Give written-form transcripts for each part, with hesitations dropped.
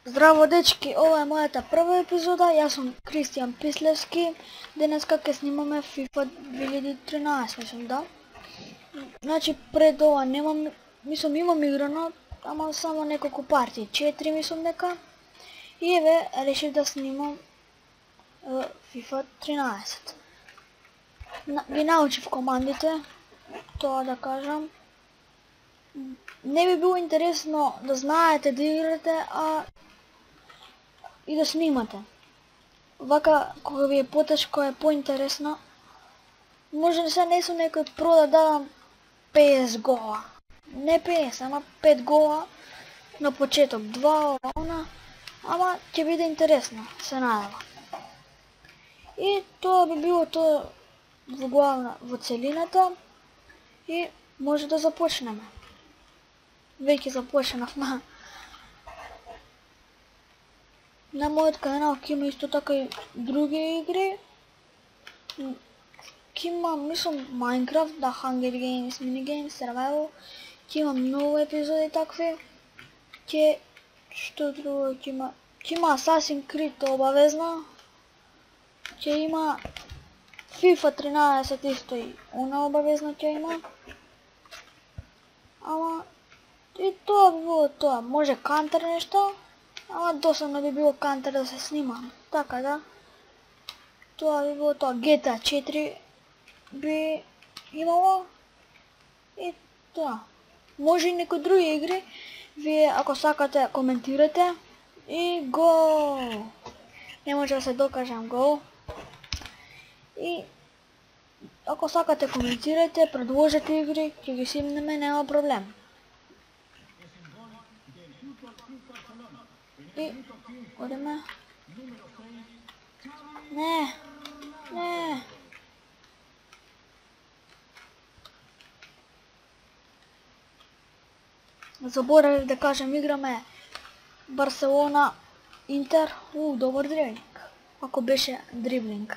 Zdravo dečki, ovo je moja prva epizoda, ja sam Kristijan Pislevski, dneska ke snimame FIFA 2013, mislim da. Znači pred ova imam igrano, ама samo nekoliko partije, 4 mislim neka. И реших да снимам FIFA 13. Ви научих командите, това да кажам. Не би било интересно да знаете да играте, и да снимате. Вака, кога ви е по-тежко, е по-интересно. Може да се не съм некој про да дадам 50 гола. Не 50, ама 5 гола на почеток, 2 она. Ама ќе биде интересно, се надевам. И тоа би било тоа во целината и може да започнеме. Веќе започнавме. На мојот канал ќе има исто така и други игри. Ќе има, мислам, Minecraft, да, Hunger Games, Minigames, Survival. Ќе има многу епизоди такви. Што друго ќе има? Ќе има Assassin's Creed обавезно. Ќе има FIFA 13 исто и она обавезно ќе има. Ама и тоа би било тоа. Може Counter нешто, ама досадно би било Counter да се снима. Така да. Тоа би било тоа. GTA 4 би имало. И тоа. Може и некои други игри. Вие ако сакате коментирате. И гол! Не може да се докажам гол. И ако сакате коментирате, предложете игри, ќе ги снимеме, нема проблем. И одеме. Не. Заборавив да кажем, играме Барселона, Интер. Добар дриблинг. Ако беше дриблинг.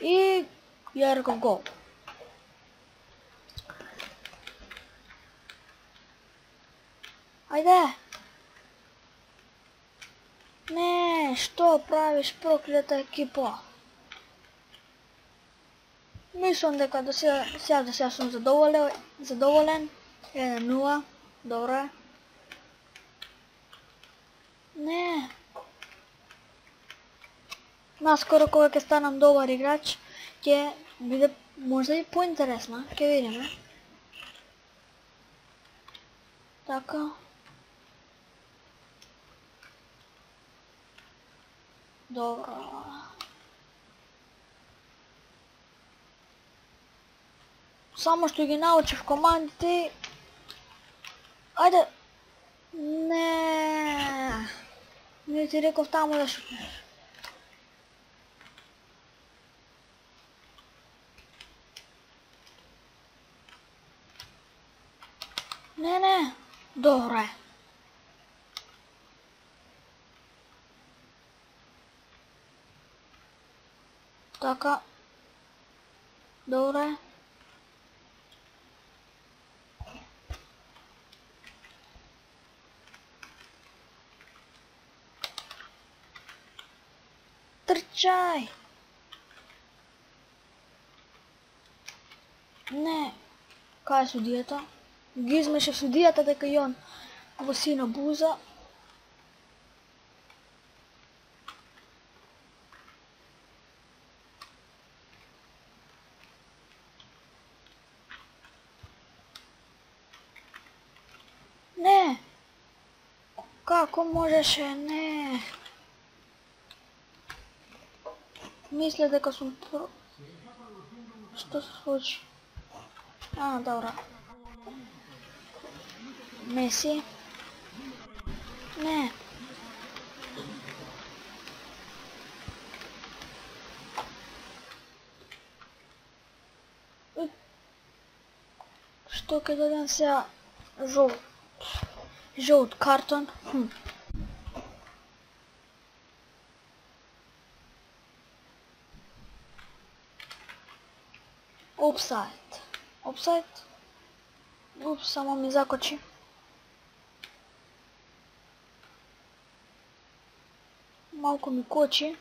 И ја реков гол. Ајде! Не, што правиш, проклета екипа? Мислам дека до сега сум задоволен. 1-0, добро е. Не. Наскоро кога ќе станам добар играч, ќе биде можда и поинтересно, ќе видиме. Така. Добро. Само што ги научив командите. Ајде. Не ти реков таму да шутнеш. Не. Добро е. Така. Добро е. Трчај! Не. Кај е судијата? Ги измеше судијата дека и он во сина буза. Не! Како можеше? Не! Мисле дека сум Што се случи? Добро. Меси. Не. Што ќе дадем сега? Жолт картон. Offside. Offside. Ups, samo mi zakoči. Malko mi koči.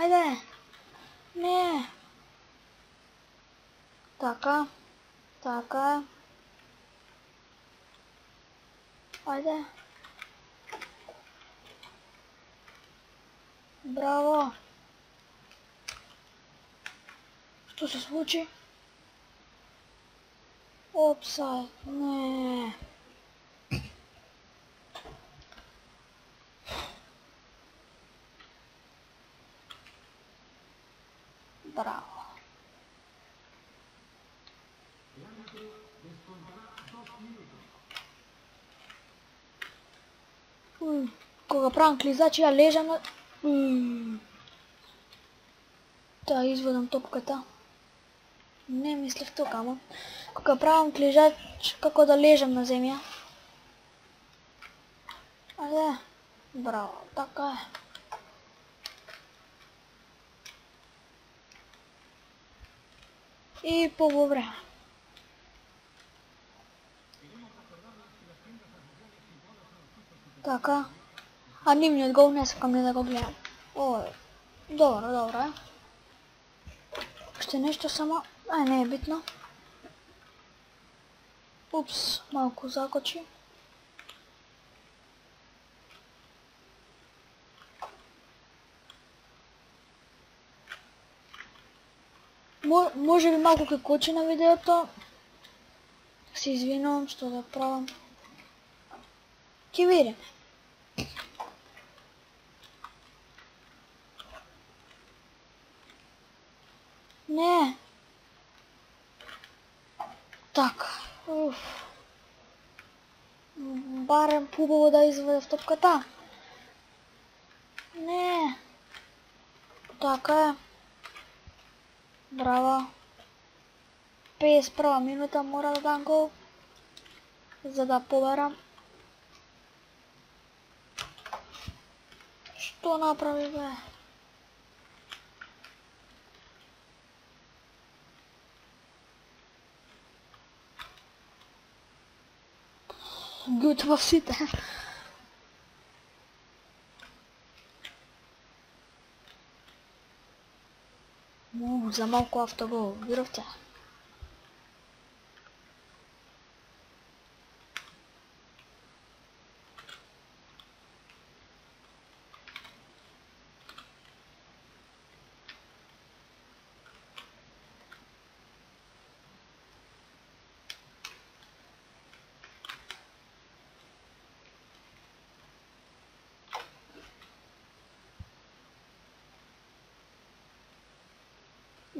Ajde. Ne. Така. Така. Ajde. Браво. Što se случи? Offside. Не. Браво. Кога правам клизачи, ја лежам на... Да извадам топката. Не мислех тука, ама. Кога правам клизач, како да лежам на земја. Ајде. Браво, така е. И по време. Така. А нивниот гол не сакам не да го гледам. О, добро, добро е. Уште нешто само... Ај, не е битно. Упс, малку закочи. Може би малку ке кочи на видеото. Се извинувам што да правам. Ке видиме. Не. Така. Барем хубаво да извадев топката. Не. Така е. Браво. 51 минута мора да дам гол. За да побарам. Што направи бе? Ги утвав сите. За малку автогол, видовте?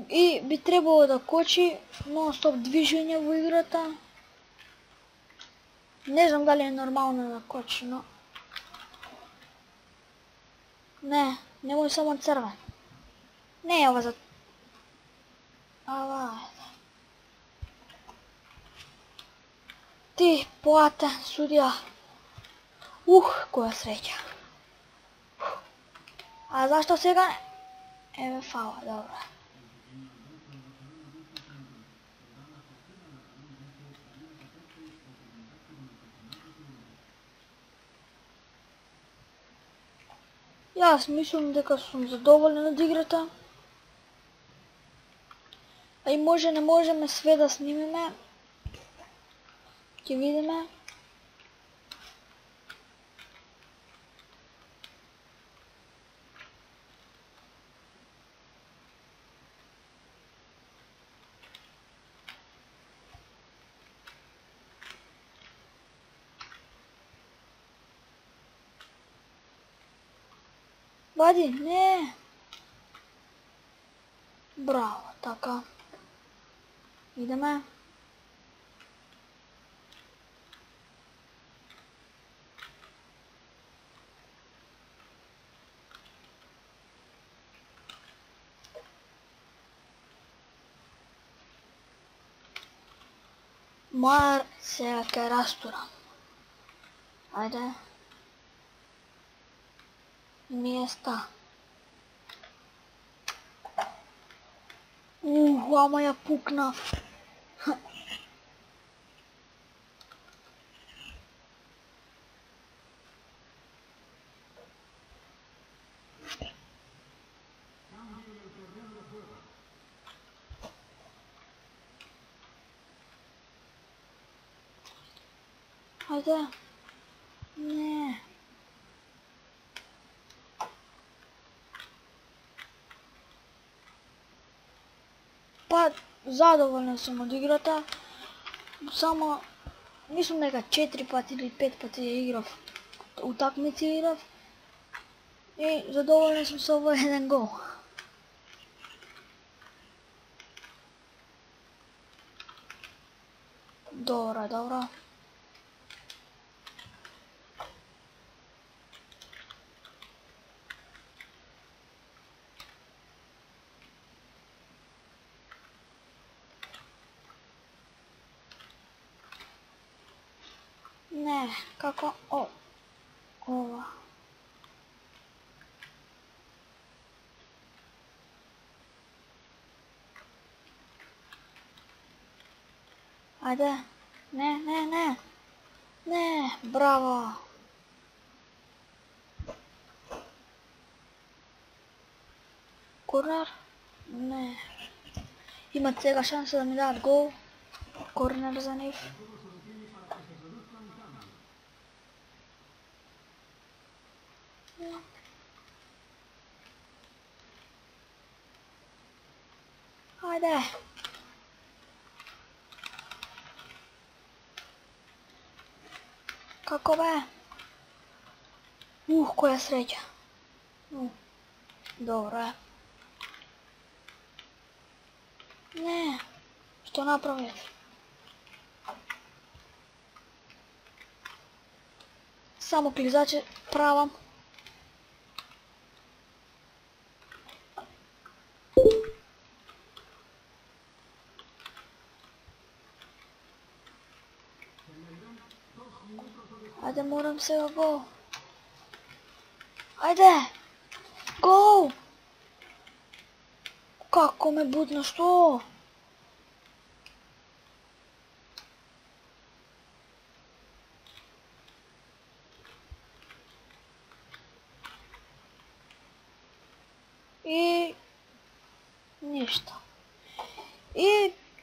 И би требало да кочи нон-стоп движење во играта. Не знам дали е нормално да кочи, но... Не, немој само црвен. Не е ова за... Ава, ти, плата, судија. Која среќа. А зашто сега не? Еве фала, добро. Јас мислам дека сум задоволен од играта. А и може не можеме све да снимиме. Ќе видиме. Вади, не. Браво, така. Идеме. Мар сега ќе растурам. Ајде. Места. Ама ја пукна. Ајде. Не. Па, задоволен сум од играта. Само, мислам дека 4 пати или 5 пати ја играв. Утакмици играв. И задоволен сум со овој еден гол. Добро, добро. Не, како... Ова. Ајде. Не. Не, браво. Корнер? Не. Имат сега шанса да ми дадат гол. Корнер за нив. Ајде. Како бе? Која среќа. Добро е. Не. Што направив? Само клизаче правам. Ајде, морам сега гол. Ајде! Гол! Како ме бутна, што? И... ништо. И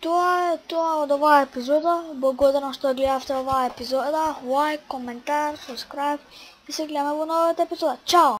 тоа е тоа од оваа епизода. Благодарам што гледавте оваа епизода. Лайк, коментар, subscribe и се гледаме во новата епизода. Чао!